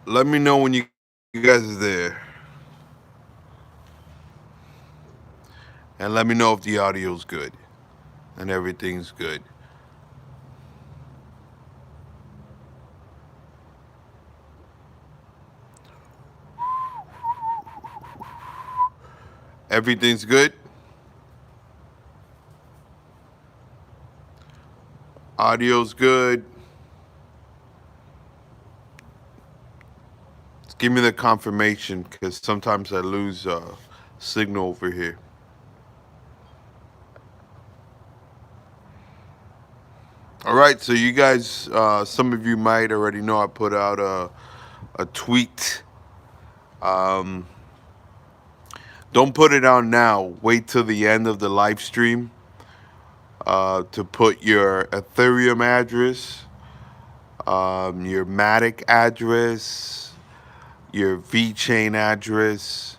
Let me know when you guys are there, and let me know if the audio's good and everything's good. Everything's good. Audio's good. Give me the confirmation because sometimes I lose signal over here. All right, so you guys, some of you might already know I put out a tweet. Um, don't put it out now. Wait till the end of the live stream to put your Ethereum address, your matic address, your VChain address.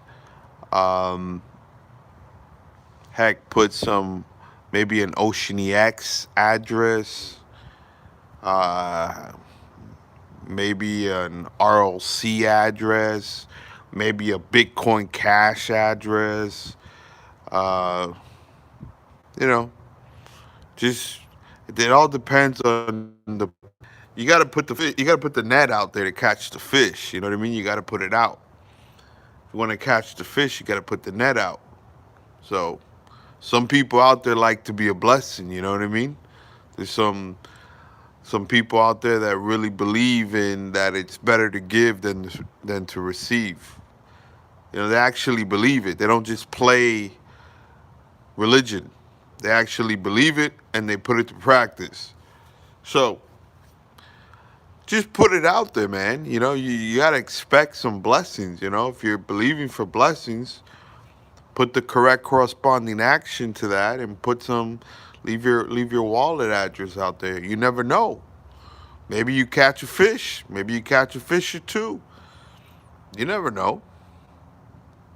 Um, Heck, put some maybe an OceanEX address, uh, maybe an RLC address, maybe a Bitcoin Cash address. Uh, you know, just it all depends on the. You got to put the net out there to catch the fish. You know what I mean? You got to put it out. If you want to catch the fish, you got to put the net out. So some people out there like to be a blessing. You know what I mean? There's some people out there that really believe in that it's better to give than to receive. You know, they actually believe it. They don't just play religion. They actually believe it and they put it to practice. So just put it out there, man. You know, you gotta expect some blessings. You know, if you're believing for blessings, put the correct corresponding action to that and put some leave your wallet address out there. You never know. Maybe you catch a fish. Maybe you catch a fish or two. You never know.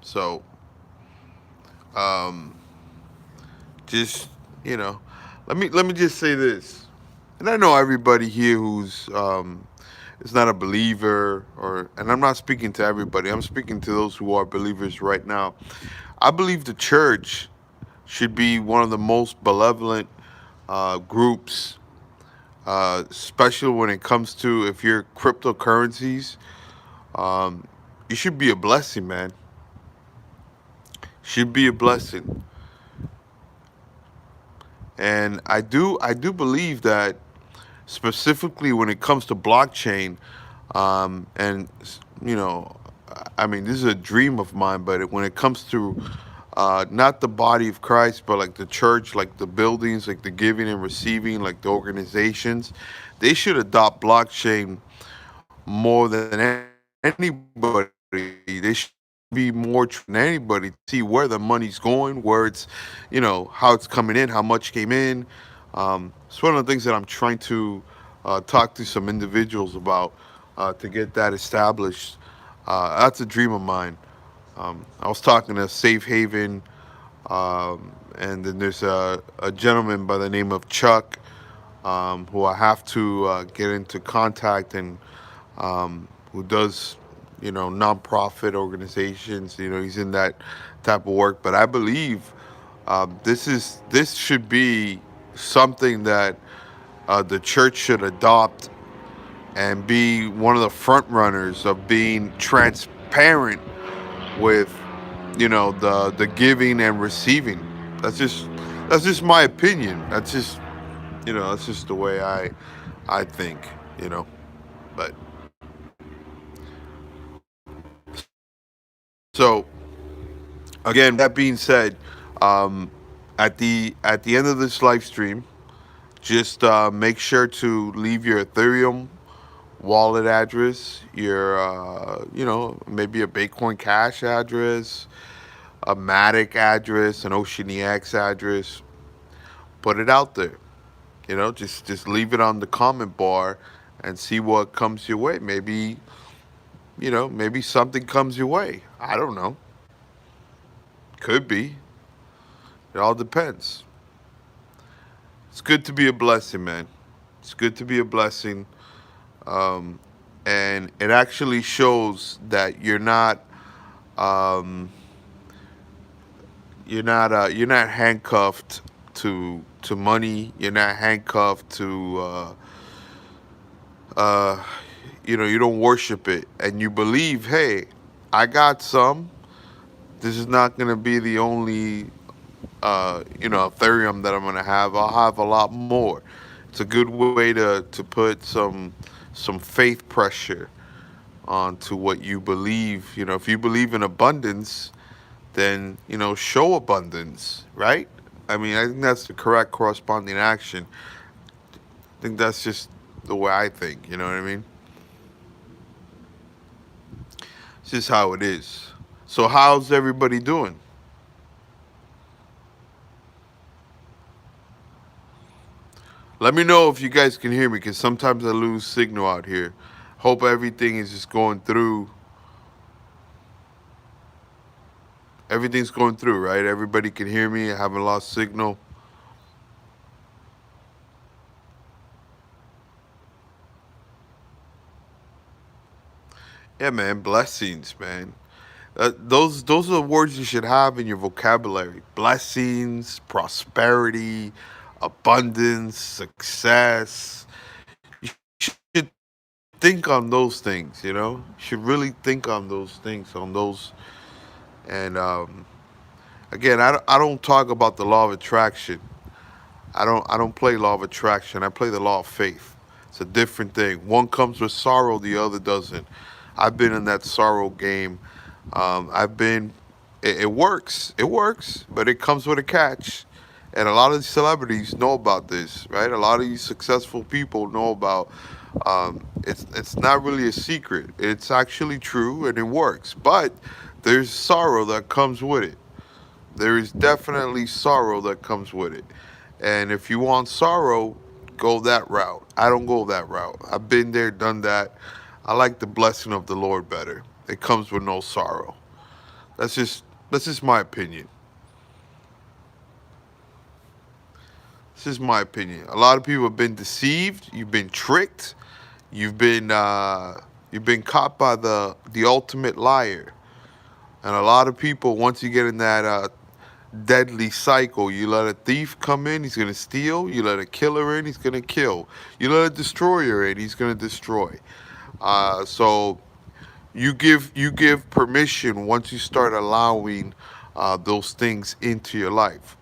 So, um, just you know, let me just say this. And I know everybody here who's is not a believer, or and I'm not speaking to everybody. I'm speaking to those who are believers right now. I believe the church should be one of the most benevolent groups, especially when it comes to if you're cryptocurrencies. Um, you should be a blessing, man. Should be a blessing. And I do believe that specifically when it comes to blockchain, and you know, I mean, this is a dream of mine. But when it comes to not the body of Christ, but like the church, like the buildings, like the giving and receiving, like the organizations, they should adopt blockchain more than anybody. They should be more than anybody to see where the money's going, where it's, you know, how it's coming in, how much came in. It's one of the things that I'm trying to talk to some individuals about to get that established. That's a dream of mine. I was talking to Safe Haven, and then there's a gentleman by the name of Chuck, who I have to get into contact and who does, you know, nonprofit organizations. You know, he's in that type of work. But I believe this should be something that the church should adopt and be one of the front runners of being transparent with, you know, the giving and receiving. That's just my opinion. That's just, you know, that's just the way I think, you know. But so again, with that being said, um, at the end of this live stream, just make sure to leave your Ethereum wallet address, your you know, maybe a Bitcoin Cash address, a Matic address, an OceanEX address. Put it out there. You know, just leave it on the comment bar and see what comes your way. Maybe, you know, maybe something comes your way. I don't know. Could be. It all depends. It's good to be a blessing, man. It's good to be a blessing. Um, and it actually shows that um, you're not handcuffed to money. You're not handcuffed to uh, you don't worship it, and you believe, hey, I got some. This is not going to be the only Ethereum that I'm going to have. I'll have a lot more. It's a good way to put some faith pressure onto what you believe. If you believe in abundance, then show abundance, right? I mean, I think that's the correct corresponding action. I think that's just the way I think. You know what I mean? It's just how it is. So how's everybody doing? Let me know if you guys can hear me, because sometimes I lose signal out here. Hope everything is just going through. Everything's going through, right? Everybody can hear me. I haven't lost signal. Yeah, man. Blessings, man. Those are the words you should have in your vocabulary: blessings, prosperity, abundance, success. You should think on those things. You should really think on those things, on those. And again, I don't talk about the law of attraction. I don't play law of attraction. I play the law of faith. It's a different thing. One comes with sorrow, the other doesn't. I've been in that sorrow game. I've been. It works. It works, but it comes with a catch. And a lot of celebrities know about this, right? A lot of these successful people know about. It's not really a secret. It's actually true, and it works. But there's sorrow that comes with it. There is definitely sorrow that comes with it. And if you want sorrow, go that route. I don't go that route. I've been there, done that. I like the blessing of the Lord better. It comes with no sorrow. That's just my opinion. This is my opinion. A lot of people have been deceived. You've been tricked. You've been caught by the ultimate liar. And a lot of people, once you get in that deadly cycle, you let a thief come in, he's gonna steal. You let a killer in, he's gonna kill. You let a destroyer in, he's gonna destroy. So you give permission once you start allowing those things into your life.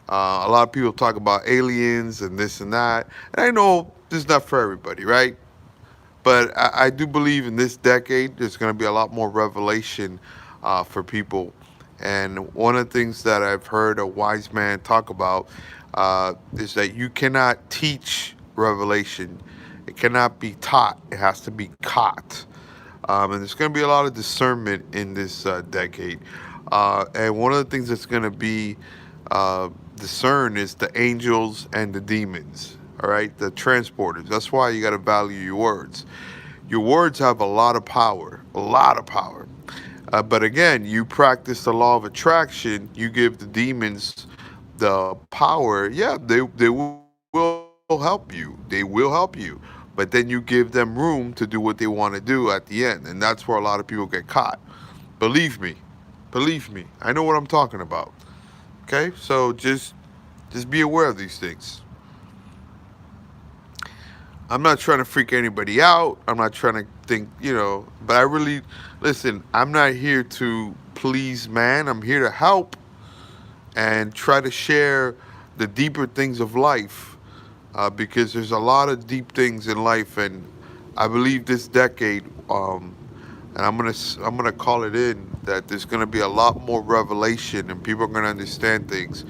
A lot of people talk about aliens and this and that, and I know this is not for everybody, right? But I do believe in this decade there's going to be a lot more revelation for people. And one of the things that I've heard a wise man talk about is that you cannot teach revelation. It cannot be taught. It has to be caught. And there's going to be a lot of discernment in this decade. And one of the things that's going to be discerned is the angels and the demons. All right, the transporters. That's why you got to value your words. Your words have a lot of power, a lot of power. But again, you practice the law of attraction. You give the demons the power. Yeah, they will help you. They will help you. But then you give them room to do what they want to do at the end, and that's where a lot of people get caught. Believe me, believe me. I know what I'm talking about. Okay, so just be aware of these things. I'm not trying to freak anybody out. I'm not trying to think, but I really, listen, I'm not here to please man. I'm here to help and try to share the deeper things of life because there's a lot of deep things in life. And I believe this decade, and I'm gonna call it in, that there's gonna be a lot more revelation and people are gonna understand things.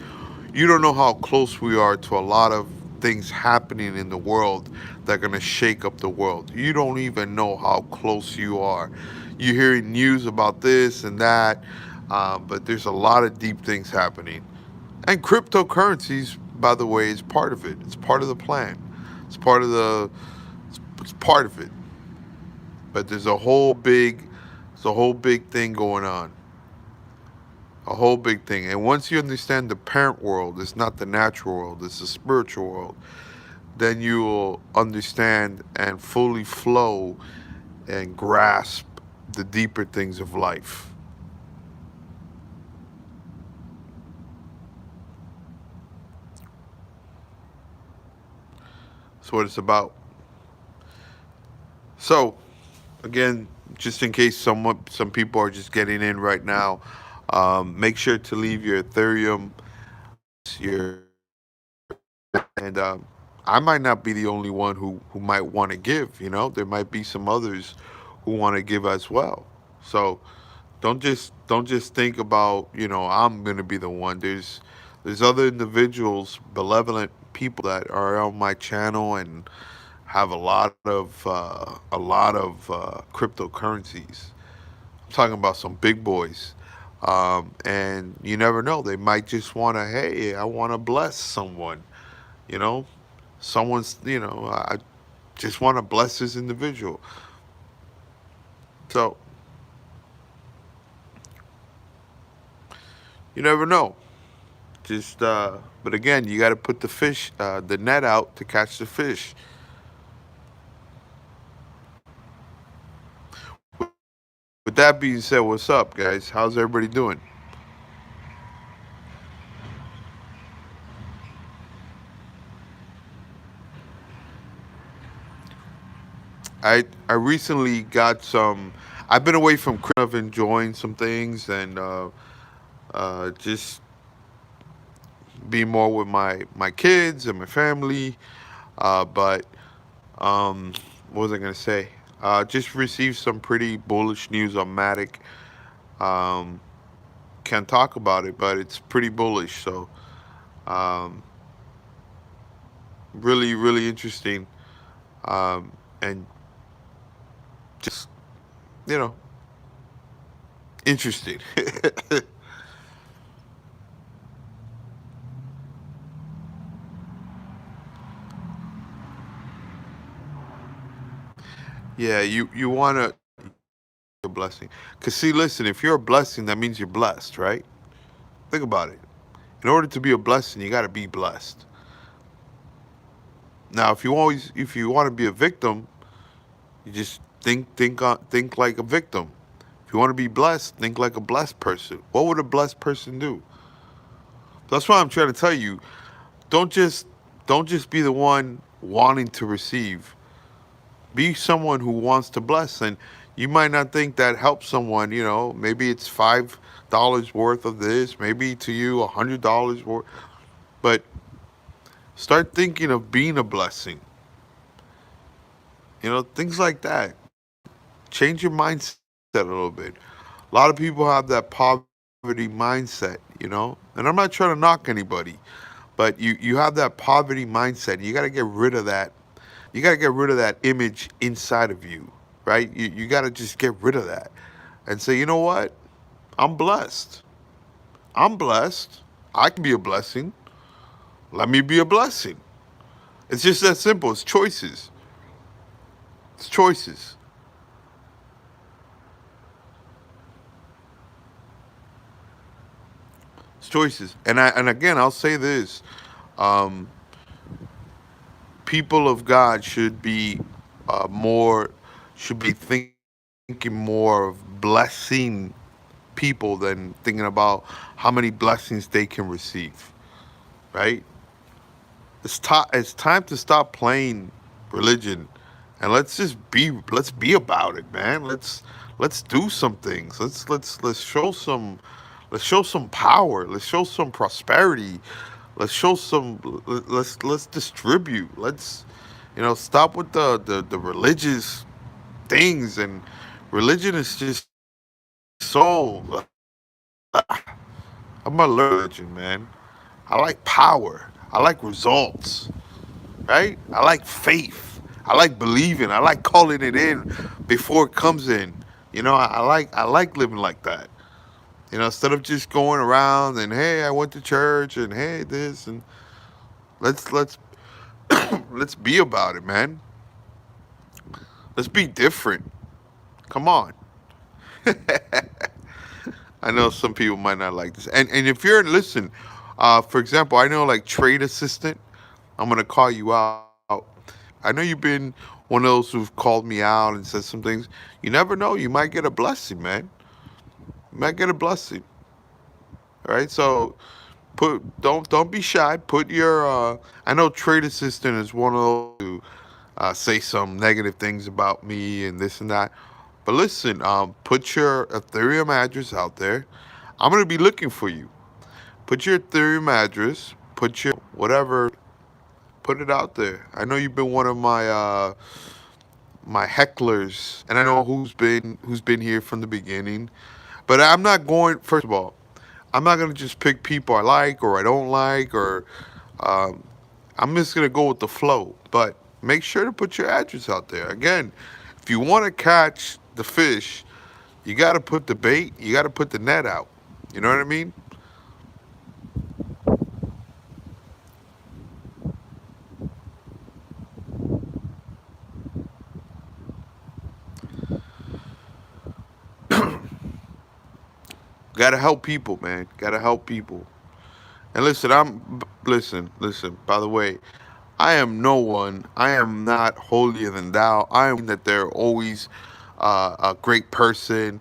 You don't know how close we are to a lot of things happening in the world that are going to shake up the world. You don't even know how close you are. You're hearing news about this and that, but there's a lot of deep things happening. And cryptocurrencies, by the way, is part of it. It's part of the plan. It's part of it's part of it. But there's a whole big thing going on. A whole big thing. And once you understand the parent world, it's not the natural world, it's the spiritual world, then you will understand and fully flow and grasp the deeper things of life. That's what it's about. So, again, just in case some people are just getting in right now, make sure to leave your Ethereum, your and I might not be the only one who might want to give. There might be some others who want to give as well. So don't just think about I'm gonna be the one. There's other individuals, benevolent people that are on my channel and have a lot of cryptocurrencies. I'm talking about some big boys. And you never know. They might just want to, hey, I want to bless someone. You know, I just want to bless this individual. So you never know. But again, you got to put the net out to catch the fish. With that being said, what's up, guys? How's everybody doing? I recently got some. I've been away from of enjoying some things and just be more with my kids and my family. But what was I gonna say? Just received some pretty bullish news on matic. Um, can't talk about it, but it's pretty bullish. So um, really, really interesting. And just you know, interesting. Yeah, you wanna a blessing. Cause see, listen, if you're a blessing, that means you're blessed, right? Think about it. In order to be a blessing, you got to be blessed. Now, if you want to be a victim, you just think like a victim. If you want to be blessed, think like a blessed person. What would a blessed person do? That's why I'm trying to tell you. Don't just don't just be the one wanting to receive. Be someone who wants to bless, and you might not think that helps someone. Maybe it's $5 worth of this, maybe to you $100 worth, but start thinking of being a blessing. Things like that. Change your mindset a little bit. A lot of people have that poverty mindset, and I'm not trying to knock anybody, but you have that poverty mindset. You got to get rid of that. You got to get rid of that image inside of you, right? You got to just get rid of that and say, you know what? I'm blessed. I'm blessed. I can be a blessing. Let me be a blessing. It's just that simple. It's choices. It's choices. It's choices. And again, I'll say this: um, people of God more should be thinking more of blessing people than thinking about how many blessings they can receive. Right? It's time to stop playing religion, and let's be about it, man. Let's do some things. Let's show some power. Let's show some prosperity. Let's distribute. Let's stop with the religious things. And religion is just so. I'm a religion, man. I like power. I like results. Right? I like faith. I like believing. I like calling it in before it comes in. I like living like that. Instead of just going around and hey, I went to church and hey this and let's let's be about it, man. Let's be different. Come on. I know some people might not like this. And if you're listen, for example, I know like trade assistant, I'm gonna call you out I know you've been one of those who've called me out and said some things. You never know. You might get a blessing, man. You might get a blessing. All right. So don't be shy. Put your I know trade assistant is one of those who say some negative things about me and this and that. But listen, put your Ethereum address out there. I'm gonna be looking for you. Put your Ethereum address. Put your whatever. Put it out there. I know you've been one of my hecklers, and I know who's been here from the beginning. But I'm not going. First of all, I'm not gonna just pick people I like or I don't like, or um, I'm just gonna go with the flow. But make sure to put your address out there. Again, if you want to catch the fish, you got to put the bait. You got to put the net out. You know what I mean? Got to help people, man. Got to help people. And listen, listen. By the way, I am no one. I am not holier than thou. I am that they're always a great person.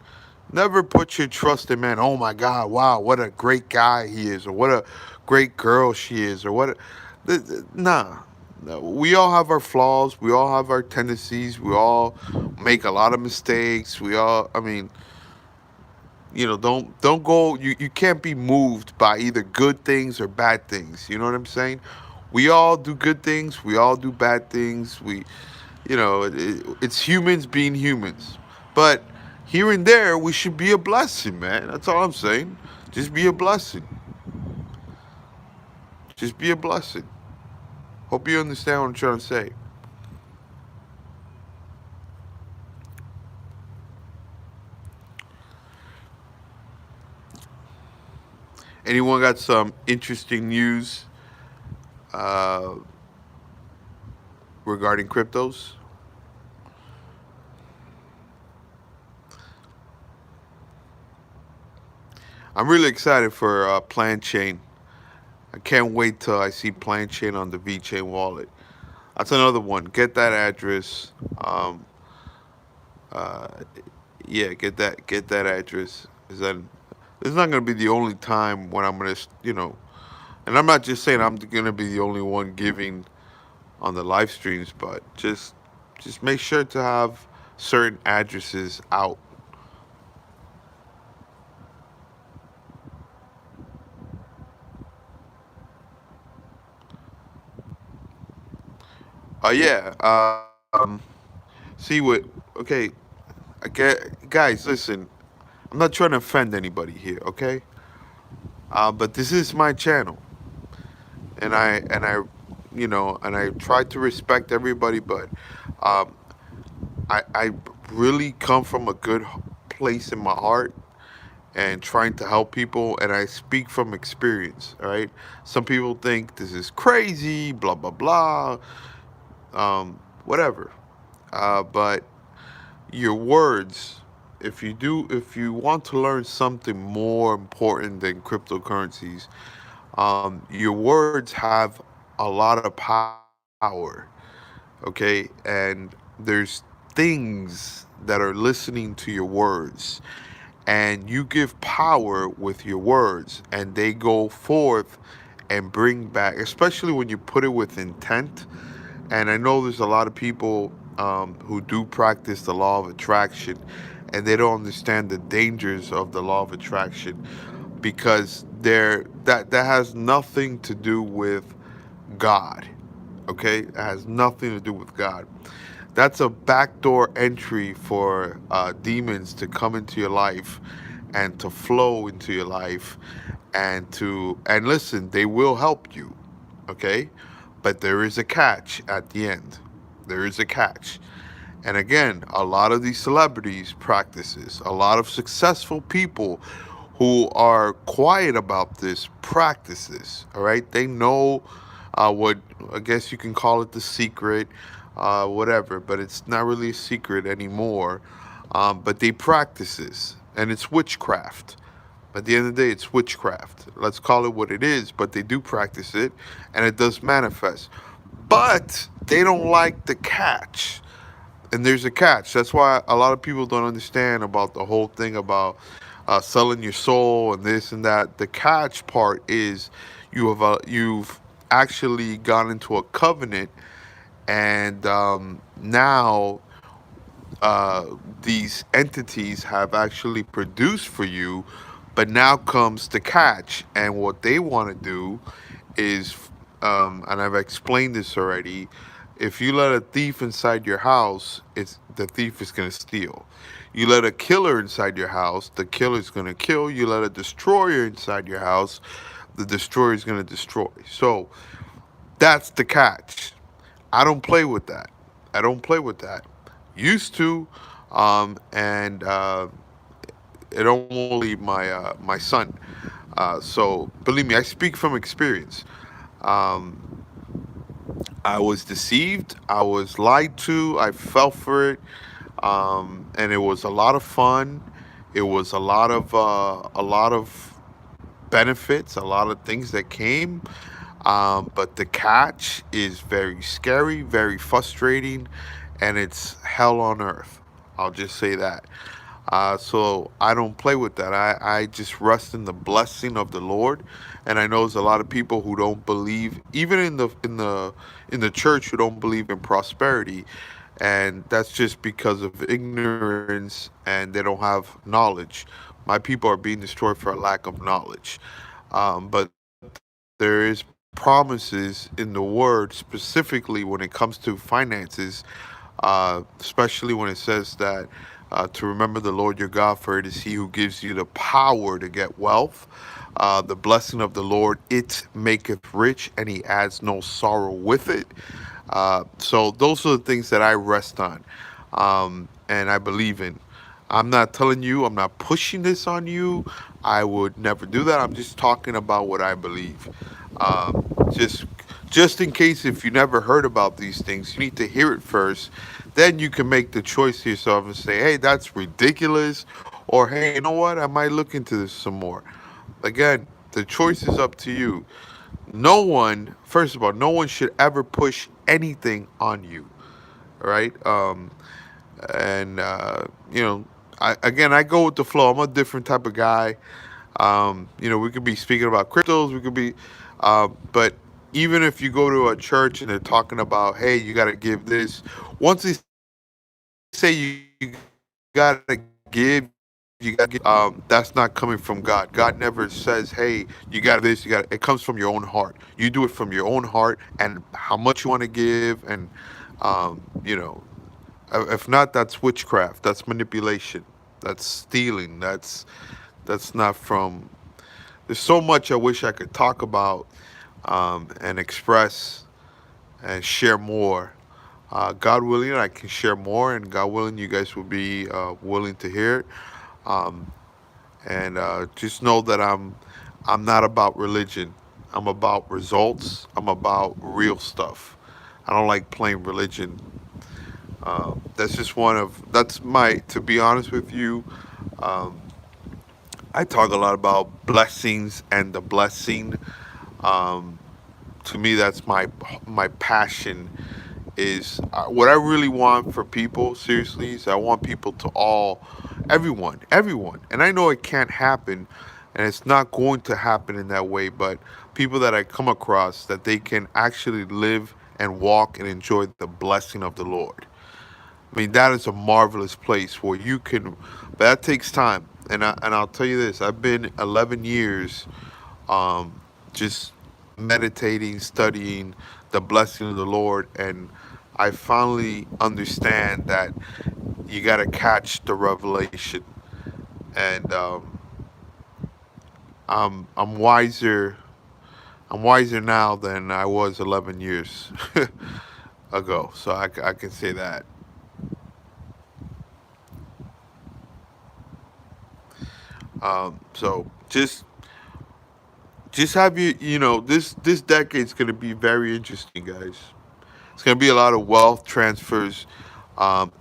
Never put your trust in man. Oh my God! Wow, what a great guy he is, or what a great girl she is, or what. Nah, no, we all have our flaws. We all have our tendencies. We all make a lot of mistakes. We all. I mean, don't go. You can't be moved by either good things or bad things. You know what I'm saying? We all do good things. We all do bad things. It's humans being humans. But here and there, we should be a blessing, man. That's all I'm saying. Just be a blessing. Just be a blessing. Hope you understand what I'm trying to say. Anyone got some interesting news uh, regarding cryptos? I'm really excited for Plan Chain. I can't wait till I see Plan Chain on the VChain wallet. That's another one. Get that address. Uh, yeah, get that address. Is that it's not gonna be the only time when I'm gonna. And I'm not just saying I'm gonna be the only one giving on the live streams, but just make sure to have certain addresses out. Yeah. See what? Okay. Okay, guys, listen. I'm not trying to offend anybody here, okay? But this is my channel, and I try to respect everybody, but um, I really come from a good place in my heart and trying to help people, and I speak from experience. All right, some people think this is crazy, blah blah blah, whatever. But your words, if you want to learn something more important than cryptocurrencies, your words have a lot of power. Okay, and there's things that are listening to your words, and you give power with your words, and they go forth and bring back, especially when you put it with intent. And I know there's a lot of people who do practice the law of attraction, and they don't understand the dangers of the law of attraction, because that has nothing to do with God. Okay, it has nothing to do with God. That's a backdoor entry for demons to come into your life and to flow into your life, and listen, they will help you, okay? But there is a catch at the end. There is a catch. And again, a lot of these celebrities practices. A lot of successful people who are quiet about this practices. All right, they know what I guess you can call it the secret, whatever. But it's not really a secret anymore. But they practices, and it's witchcraft. At the end of the day, it's witchcraft. Let's call it what it is. But they do practice it, and it does manifest. but they don't like the catch. And there's a catch. That's why a lot of people don't understand about the whole thing about selling your soul and this and that. The catch part is you've actually gone into a covenant, and now these entities have actually produced for you, but now comes the catch. And what they want to do is, and I've explained this already, if you let a thief inside your house, it's the thief is going to steal. You let a killer inside your house, the killer is going to kill. You let a destroyer inside your house, the destroyer is going to destroy. So that's the catch. I don't play with that. I don't play with that. Used to, and it only my son. So believe me, I speak from experience. Um, I was deceived. I was lied to. I fell for it, and it was a lot of fun. It was a lot of benefits, a lot of things that came. But the catch is very scary, very frustrating, and it's hell on earth. I'll just say that. So I don't play with that. I just rest in the blessing of the Lord, and I know there's a lot of people who don't believe, even in the church, who don't believe in prosperity, and that's just because of ignorance and they don't have knowledge. My people are being destroyed for a lack of knowledge. But there is promises in the Word, specifically when it comes to finances, especially when it says that to remember the Lord your God, for it is He who gives you the power to get wealth. The blessing of the Lord, it maketh rich, and He adds no sorrow with it. So those are the things that I rest on, and I believe in. I'm not telling you, I'm not pushing this on you. I would never do that. I'm just talking about what I believe. Just in case if you never heard about these things, you need to hear it first. Then you can make the choice to yourself and say, hey, that's ridiculous. Or, hey, you know what? I might look into this some more. Again, the choice is up to you. No one, first of all, no one should ever push anything on you. All right? And, I go with the flow. I'm a different type of guy. We could be speaking about cryptos. We could be, but even if you go to a church and they're talking about, hey, you got to give this. Once they say you got to give, that's not coming from God. God never says, hey, you got this. You got. It comes from your own heart. You do it from your own heart and how much you want to give, and um, you know, if not, that's witchcraft. That's manipulation. That's stealing. That's not from. There's so much I wish I could talk about, and express and share more. God willing, I can share more, and God willing, you guys will be willing to hear it. Um, and just know that I'm not about religion. I'm about results. I'm about real stuff. I don't like plain religion. That's just one of that's my. To be honest with you, um, I talk a lot about blessings and the blessing. Um, to me, that's my passion. Is what I really want for people. Seriously, is I want people to everyone. And I know it can't happen, and it's not going to happen in that way. But people that I come across, that they can actually live and walk and enjoy the blessing of the Lord. I mean, that is a marvelous place where you can, but that takes time. And I'll tell you this: I've been 11 years, um, just meditating, studying the blessing of the Lord, and I finally understand that you got to catch the revelation. And I'm wiser. I'm wiser now than I was 11 years ago. So I can say that. So just have this decade's going to be very interesting, guys. It's going to be a lot of wealth transfers,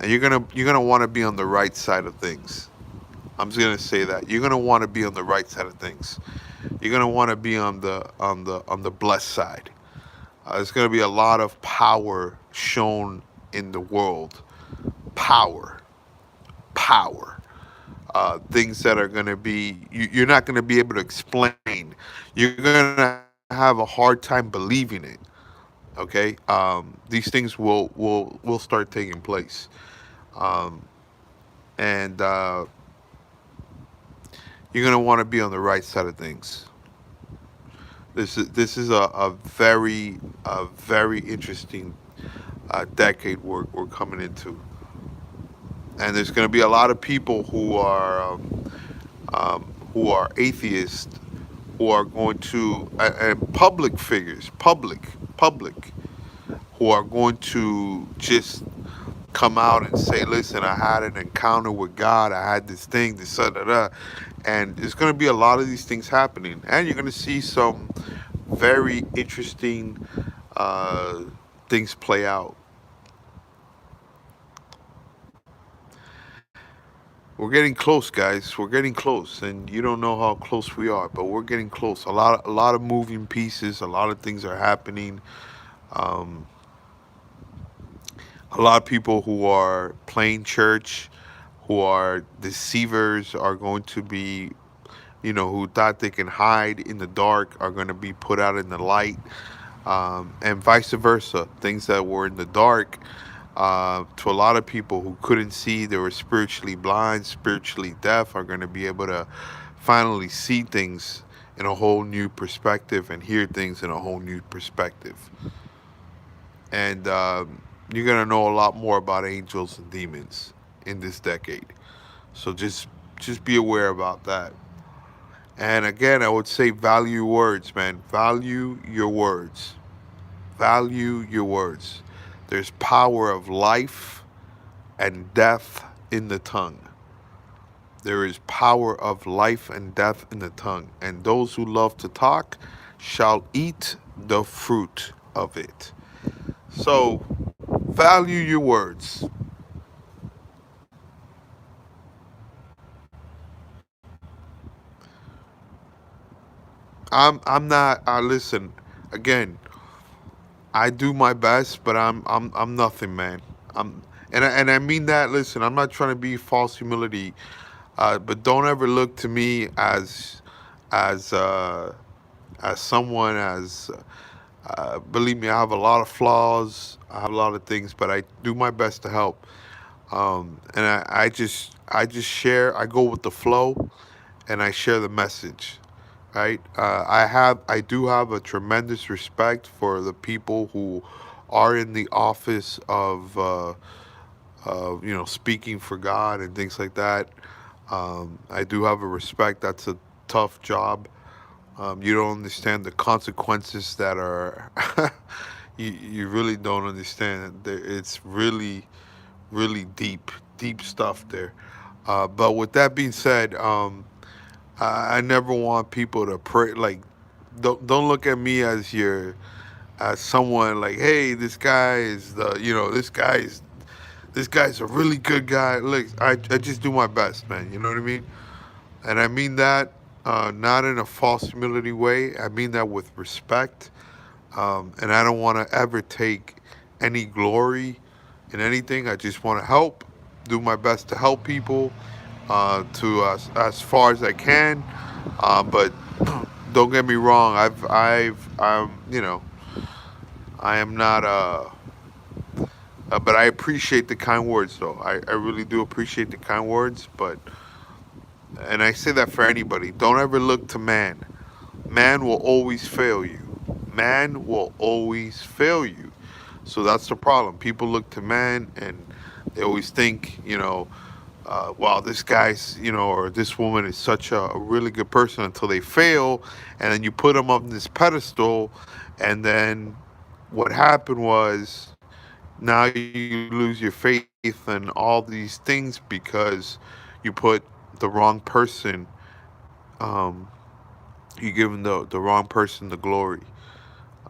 and you're gonna want to be on the right side of things. I'm just gonna say that you're gonna want to be on the right side of things. You're gonna want to be on the blessed side. There's going to be a lot of power shown in the world. Power, power. Things that are going to be you're not going to be able to explain. You're going to have a hard time believing it. Okay, these things will start taking place, um, and you're going to want to be on the right side of things. This is a very interesting decade we're coming into, and there's going to be a lot of people who are atheists, who are going to and public figures, public, who are going to just come out and say, "Listen, I had an encounter with God. I had this thing, this da da da," and there's going to be a lot of these things happening, and you're going to see some very interesting uh, things play out. We're getting close, guys. We're getting close, and you don't know how close we are, but we're getting close. A lot of moving pieces. A lot of things are happening. Um, a lot of people who are playing church, who are deceivers, are going to be, who thought they can hide in the dark, are going to be put out in the light, and vice versa. Things that were in the dark, to a lot of people who couldn't see, they were spiritually blind, spiritually deaf, are going to be able to finally see things in a whole new perspective and hear things in a whole new perspective. And you're going to know a lot more about angels and demons in this decade. So just be aware about that. And again, I would say value your words, man. Value your words. Value your words. There's power of life and death in the tongue. There is power of life and death in the tongue. And those who love to talk shall eat the fruit of it. So value your words. I'm not listen, again, I do my best, but I'm nothing, man. I'm and I mean that. Listen, I'm not trying to be false humility, but don't ever look to me as uh, as someone as believe me, I have a lot of flaws. I have a lot of things, but I do my best to help. And I just share. I go with the flow, and I share the message. Right? I do have a tremendous respect for the people who are in the office of speaking for God and things like that. I do have a respect. That's a tough job. You don't understand the consequences that are. You really don't understand. It's really really deep stuff there. But with that being said, I never want people to pray like don't look at me as your as someone like, hey, this guy is the this guy's a really good guy. Look, I just do my best, man. You know what I mean? And I mean that not in a false humility way. I mean that with respect. And I don't want to ever take any glory in anything. I just want to help, do my best to help people to as far as I can. But don't get me wrong. I am not but I appreciate the kind words though. I really do appreciate the kind words. But and I say that for anybody. Don't ever look to man. Man will always fail you. Man will always fail you. So that's the problem. People look to man and they always think, wow, this guy's, or this woman is such a really good person until they fail. And then you put them up on this pedestal. And then what happened was now you lose your faith and all these things because you put the wrong person, um, you giving the wrong person the glory.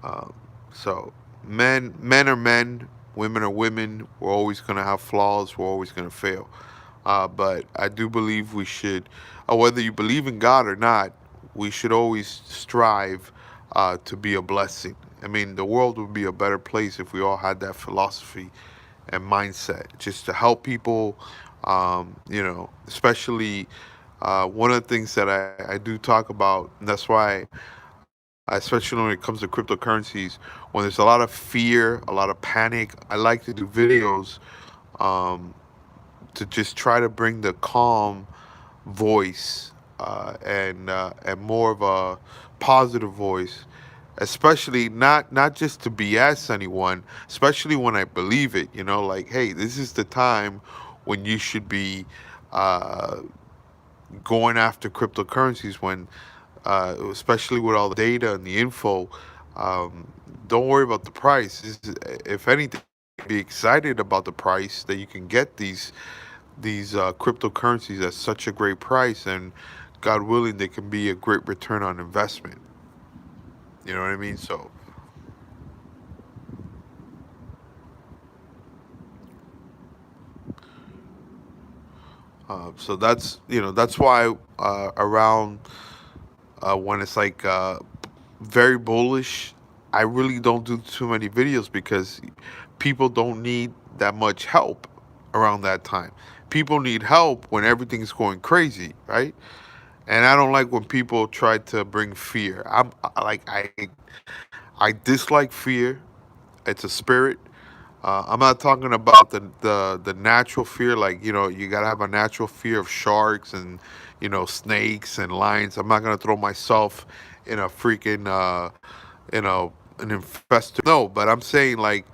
Um, so men are men, women are women. We're always gonna have flaws. We're always gonna fail. But I do believe we should, whether you believe in God or not, we should always strive to be a blessing. I mean, the world would be a better place if we all had that philosophy and mindset, just to help people. Especially one of the things that I do talk about, and that's why, especially when it comes to cryptocurrencies, when there's a lot of fear, a lot of panic, I like to do videos um, to just try to bring the calm voice and more of a positive voice, especially not just to BS anyone, especially when I believe it. Like, hey, this is the time when you should be uh, going after cryptocurrencies, when especially with all the data and the info. Um, don't worry about the price. If anything, be excited about the price that you can get these cryptocurrencies at such a great price, and God willing, they can be a great return on investment. You know what I mean? So that's why around when it's like very bullish, I really don't do too many videos, because people don't need that much help around that time. People need help when everything's going crazy, right? And I don't like when people try to bring fear. I dislike fear. It's a spirit. I'm not talking about the natural fear, like, you gotta have a natural fear of sharks and snakes and lions. I'm not gonna throw myself in a freaking an infested. No, but I'm saying, like,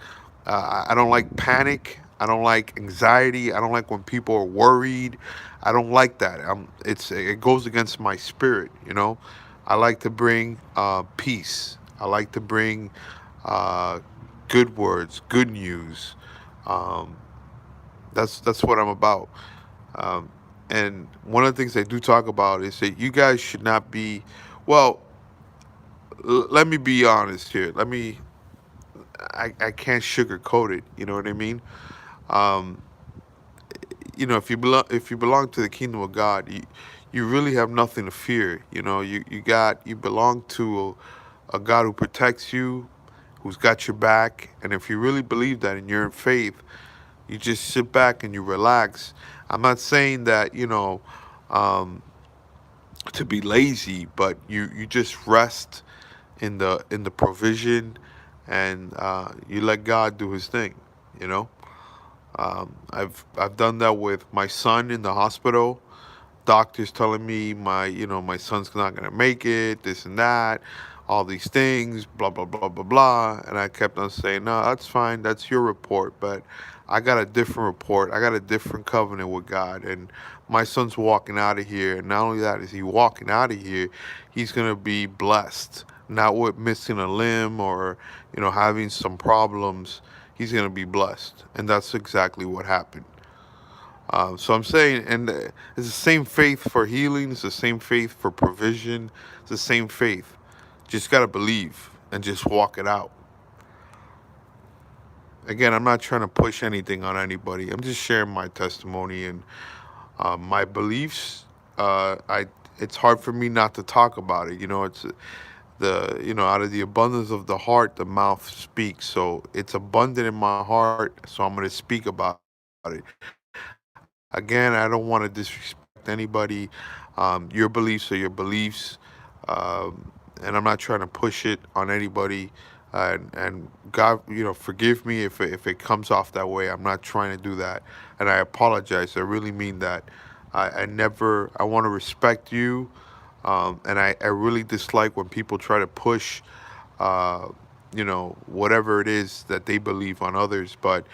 I don't like panic. I don't like anxiety. I don't like when people are worried. I don't like that. It goes against my spirit. I like to bring peace. I like to bring uh, good words, good news. Um, that's what I'm about. Um, and one of the things they do talk about is that you guys should not be. Well, let me be honest here. I can't sugarcoat it. You know what I mean? Um, if you belong to the kingdom of God, you really have nothing to fear. You belong to a God who protects you, who's got your back, and if you really believe that and you're in faith, you just sit back and you relax. I'm not saying that um, to be lazy, but you just rest in the provision, and you let God do His thing. You know. I've done that with my son in the hospital. Doctors telling me my son's not gonna make it, this and that, all these things, blah blah blah blah blah, and I kept on saying, no, that's fine, that's your report, but I got a different report. I got a different covenant with God, and my son's walking out of here. And not only that is he walking out of here, he's gonna be blessed, not with missing a limb or having some problems. He's gonna be blessed, and that's exactly what happened. So I'm saying, and it's the same faith for healing. It's the same faith for provision. It's the same faith. Just gotta believe and just walk it out. Again, I'm not trying to push anything on anybody. I'm just sharing my testimony and my beliefs. I It's hard for me not to talk about it. It's the out of the abundance of the heart, the mouth speaks. So it's abundant in my heart. So I'm gonna speak about it. Again, I don't want to disrespect anybody. Your beliefs are your beliefs, and I'm not trying to push it on anybody. And God, forgive me if it comes off that way. I'm not trying to do that, and I apologize. I really mean that. I never. I want to respect you, and I really dislike when people try to push uh, whatever it is that they believe on others. But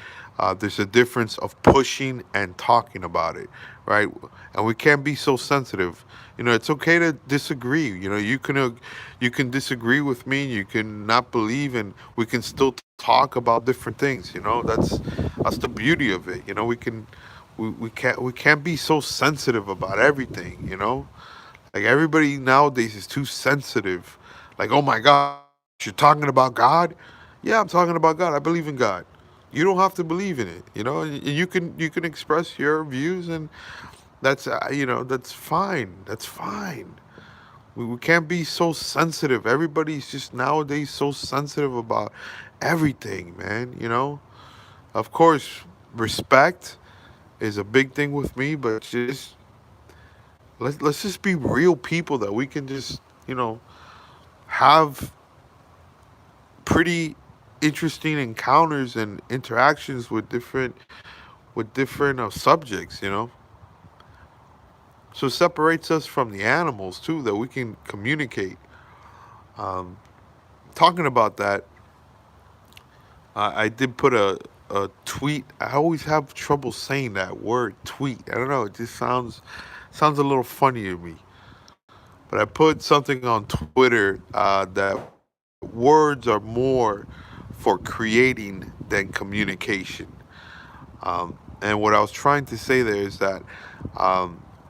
there's a difference of pushing and talking about it, right? And we can't be so sensitive. It's okay to disagree. You can disagree with me. You can not believe, and we can still talk about different things. That's the beauty of it. We can't be so sensitive about everything. Like, everybody nowadays is too sensitive. Like, oh my God, you're talking about God? Yeah, I'm talking about God. I believe in God. You don't have to believe in it. You can express your views, and that's fine. That's fine. We can't be so sensitive. Everybody's just nowadays so sensitive about everything, man. Of course, respect is a big thing with me, but just let's just be real people that we can just have pretty interesting encounters and interactions with different subjects. So it separates us from the animals too, that we can communicate. Um, Talking about that, I did put a tweet. I always have trouble saying that word tweet. I don't know. It just sounds a little funny to me. But I put something on Twitter that words are more for creating than communication. And what I was trying to say there is that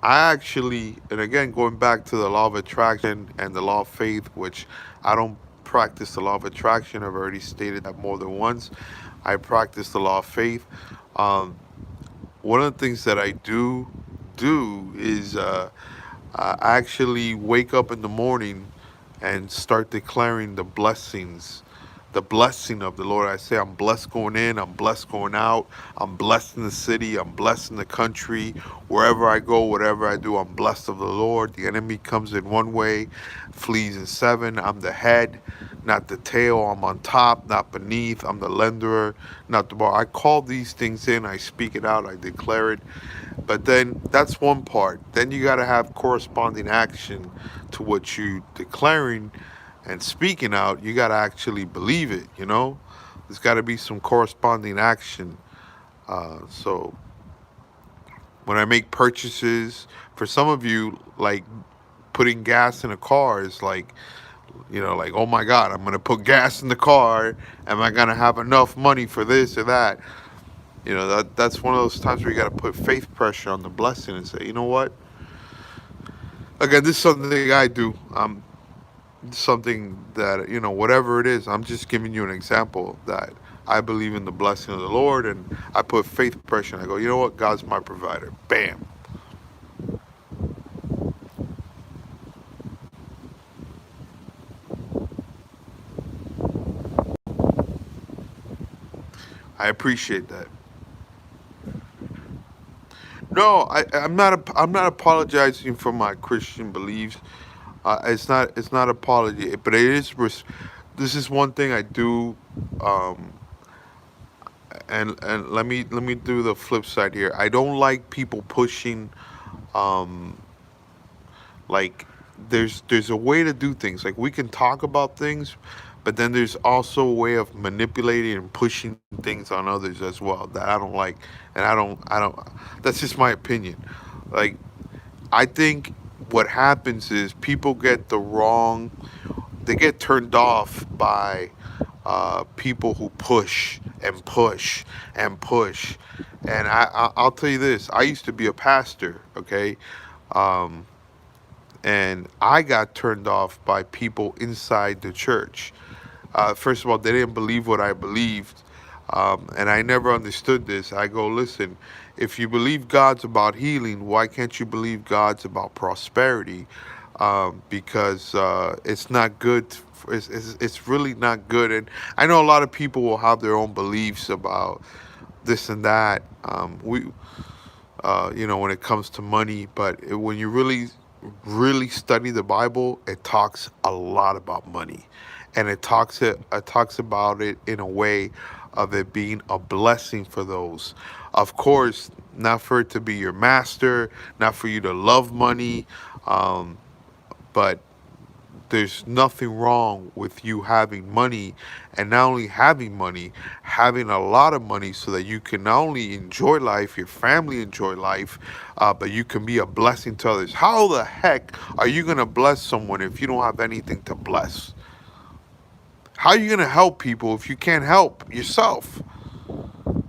I actually, and again, going back to the law of attraction and the law of faith, which I don't practice the law of attraction. I've already stated that more than once. I practice the law of faith. Um, One of the things that I do is I actually wake up in the morning and start declaring the blessing of the Lord. I say, I'm blessed going in, I'm blessed going out, I'm blessed in the city, I'm blessed in the country. Wherever I go, whatever I do, I'm blessed of the Lord. The enemy comes in one way, flees in seven. I'm the head, not the tail. I'm on top, not beneath. I'm the lender, not the bar. I call these things in, I speak it out, I declare it. But then that's one part. Then you got to have corresponding action to what you declaring and speaking out. You got to actually believe it. There's got to be some corresponding action. So when I make purchases, for some of you, like putting gas in a car is like, oh my God, I'm going to put gas in the car. Am I going to have enough money for this or that? That's one of those times where you got to put faith pressure on the blessing and say, you know what? Again, this is something I do. Something that whatever it is, I'm just giving you an example that I believe in the blessing of the Lord, and I put faith pressure. And I go, you know what? God's my provider. Bam. I appreciate that. No, I'm not apologizing for my Christian beliefs. It's not apology, but it is. This is one thing I do. Um, and let me do the flip side here. I don't like people pushing. Um, like there's a way to do things. Like we can talk about things, but then there's also a way of manipulating and pushing things on others as well that I don't like. And I don't. That's just my opinion. Like I think what happens is people get the wrong. They get turned off by people who push and push and push. And I'll tell you this. I used to be a pastor. Okay. Um, and I got turned off by people inside the church. First of all, they didn't believe what I believed, and I never understood this. I go, listen, if you believe God's about healing, why can't you believe God's about prosperity? Because it's not good. It's really not good. And I know a lot of people will have their own beliefs about this and that. When it comes to money. But when you really study the Bible, it talks a lot about money, and it talks about it in a way of it being a blessing for those. Of course, not for it to be your master, not for you to love money, but there's nothing wrong with you having money, and not only having money, having a lot of money so that you can not only enjoy life, your family enjoy life, but you can be a blessing to others. How the heck are you going to bless someone if you don't have anything to bless? How are you going to help people if you can't help yourself?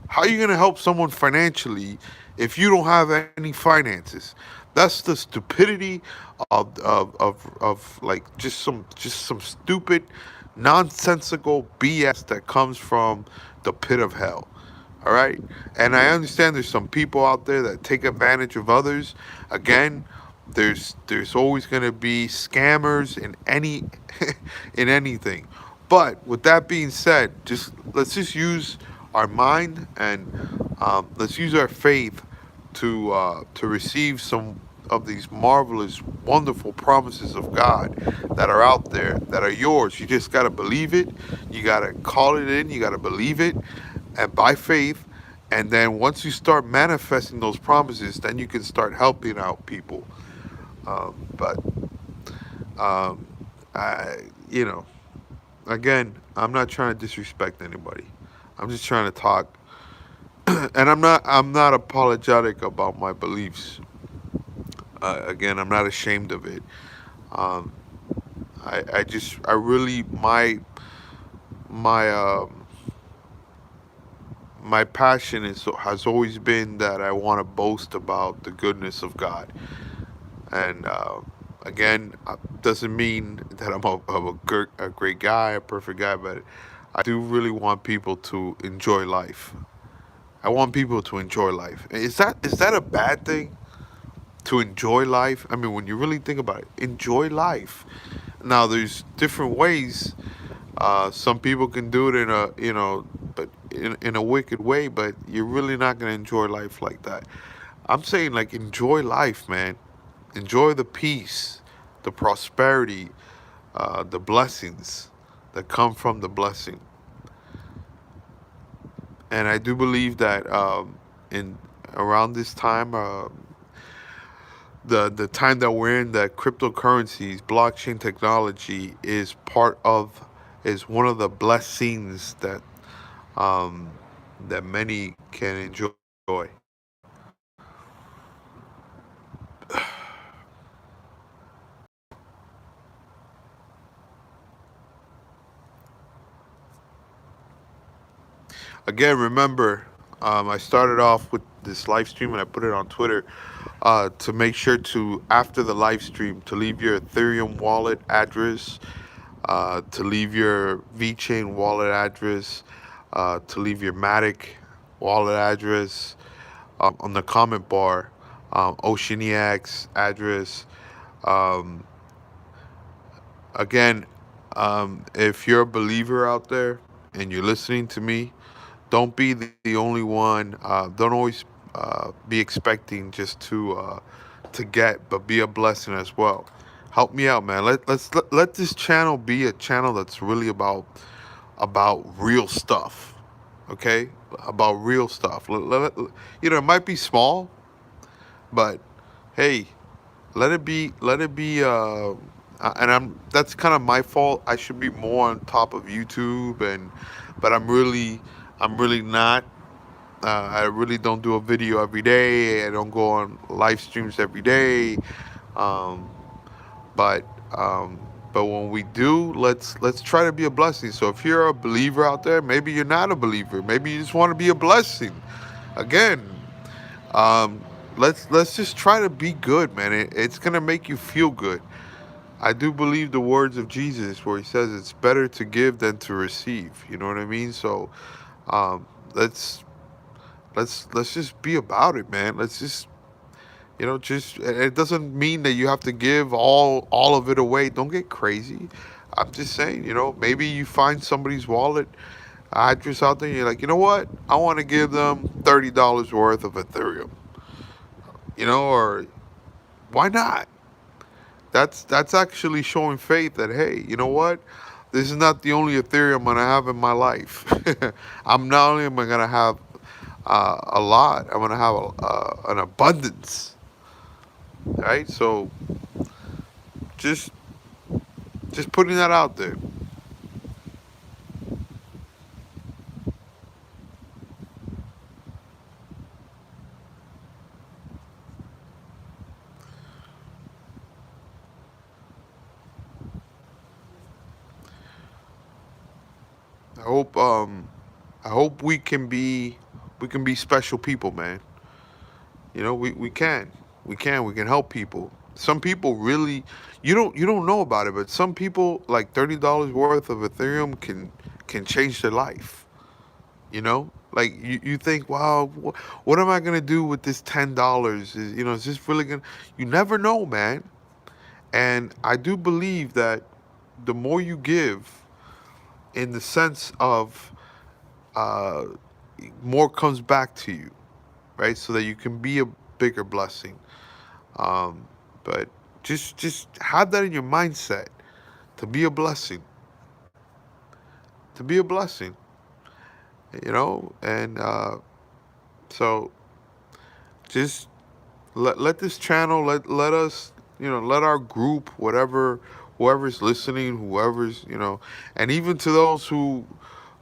How are you going to help someone financially if you don't have any finances? That's the stupidity of like just some stupid, nonsensical BS that comes from the pit of hell. All right, and I understand there's some people out there that take advantage of others. Again, There's always going to be scammers in any in anything. But with that being said, just let's just use our mind, and let's use our faith to receive some of these marvelous, wonderful promises of God that are out there, that are yours. You just gotta believe it. You gotta call it in. You gotta believe it, and by faith. And then once you start manifesting those promises, then you can start helping out people. But um, I, you know, again, I'm not trying to disrespect anybody. I'm just trying to talk, and I'm not apologetic about my beliefs. Again, I'm not ashamed of it. Um, I really, my my passion has always been that I want to boast about the goodness of God. And again, doesn't mean that I'm a great guy, a perfect guy, but I do really want people to enjoy life. I want people to enjoy life. Is that a bad thing? To enjoy life? I mean, when you really think about it, enjoy life. Now, there's different ways. Some people can do it in a, but in a wicked way. But you're really not gonna enjoy life like that. I'm saying, like, enjoy life, man. Enjoy the peace, the prosperity, the blessings that come from the blessing. And I do believe that in around this time, the time that we're in, that cryptocurrencies, blockchain technology is one of the blessings um, that many can enjoy. Again, remember, I started off with this live stream and I put it on Twitter, to make sure to, after the live stream, to leave your Ethereum wallet address, to leave your VeChain wallet address, to leave your matic wallet address, on the comment bar, Oceaniac's address. Um, Again, if you're a believer out there and you're listening to me, don't be the only one. Don't always be expecting just to get, but be a blessing as well. Help me out, man. Let this channel be a channel that's really about real stuff. Okay, about real stuff. It might be small, but hey, let it be and that's kind of my fault. I should be more on top of YouTube, but I'm really not. I really don't do a video every day. I don't go on live streams every day. um, but um, but when we do, let's try to be a blessing. So if you're a believer out there, maybe you're not a believer, maybe you just want to be a blessing. Again, um, let's just try to be good, man. It's gonna make you feel good. I do believe the words of Jesus where he says it's better to give than to receive. You know what I mean? So um, let's let's just be about it, man. Let's just, just, it doesn't mean that you have to give all of it away. Don't get crazy. I'm just saying, maybe you find somebody's wallet address out there and you're like, you know what? I want to give them $30 worth of Ethereum. Or why not? That's actually showing faith that, hey, you know what? This is not the only Ethereum I'm gonna have in my life. I'm not only am I gonna have a lot, I'm gonna have an abundance, right? So just just putting that out there. I hope I hope we can be special people, man. We can help people. Some people really, you don't know about it, but some people, like $30 worth of Ethereum can change their life. Like you think, wow, what am I gonna do with this $10? Is this really gonna? You never know, man. And I do believe that the more you give, in the sense of uh, more comes back to you, right? So that you can be a bigger blessing. Um, but just have that in your mindset to be a blessing, to be a blessing, and so just let this channel, let us, let our group, whoever's listening, whoever's, and even to those who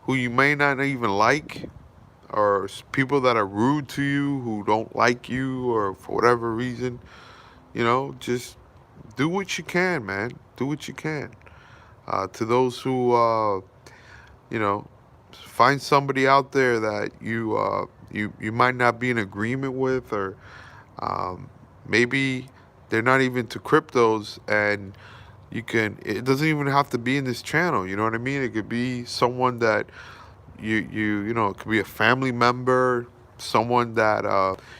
you may not even like, or people that are rude to you, who don't like you, or for whatever reason, just do what you can, man. Do what you can. To those who, you know, find somebody out there that you might not be in agreement with, or um, maybe they're not even to cryptos, and it doesn't even have to be in this channel. You know what I mean? It could be someone that it could be a family member, someone that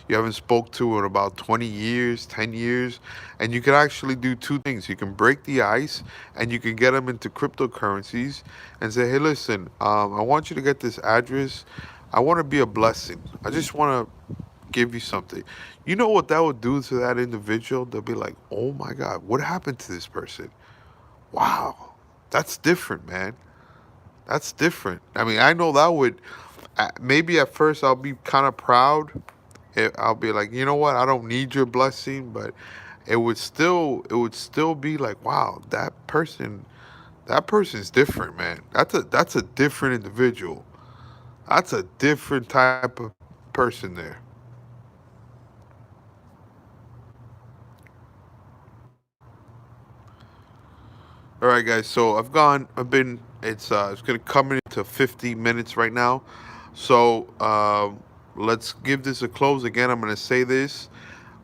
you haven't spoke to in about 20 years, 10 years, and you can actually do two things. You can break the ice, and you can get them into cryptocurrencies and say, hey, listen, I want you to get this address. I want to be a blessing. I just want to give you something. You know what that would do to that individual? They'll be like, oh my God, what happened to this person? Wow, that's different, man. That's different. I mean, I know that would, maybe at first I'll be kind of proud. I'll be like, you know what? I don't need your blessing, but it would still be like, wow, that person's different, man. That's a different individual. That's a different type of person there. All right, guys. So it's gonna come into 50 minutes right now. So let's give this a close again. I'm gonna say this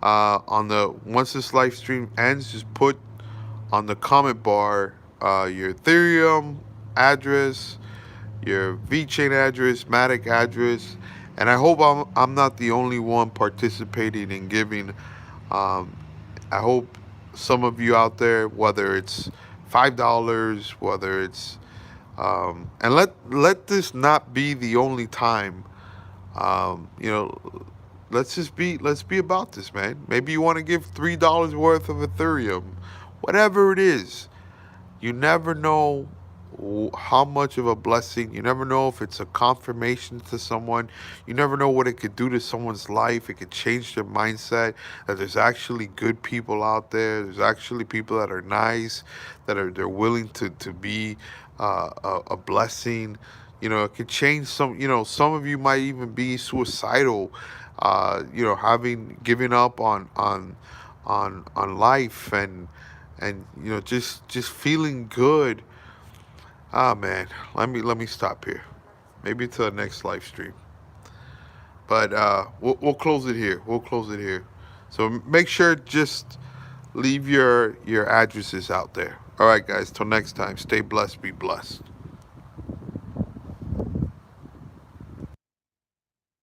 on the once this live stream ends, just put on the comment bar your Ethereum address, your VChain address, matic address, and I hope I'm not the only one participating in giving. Um, I hope some of you out there, whether it's $5, whether it's and let this not be the only time. Um, you know, let's be about this, man. Maybe you want to give $3 worth of Ethereum, whatever it is. You never know how much of a blessing. You never know if it's a confirmation to someone. You never know what it could do to someone's life. It could change their mindset. That there's actually good people out there. There's actually people that are nice, they're willing to be a blessing. It could change some. Some of you might even be suicidal. Having given up on life, and just feeling good. Ah, man, let me stop here. Maybe to the next live stream. But we'll close it here. We'll close it here. So make sure, just leave your addresses out there. All right, guys. Till next time. Stay blessed. Be blessed.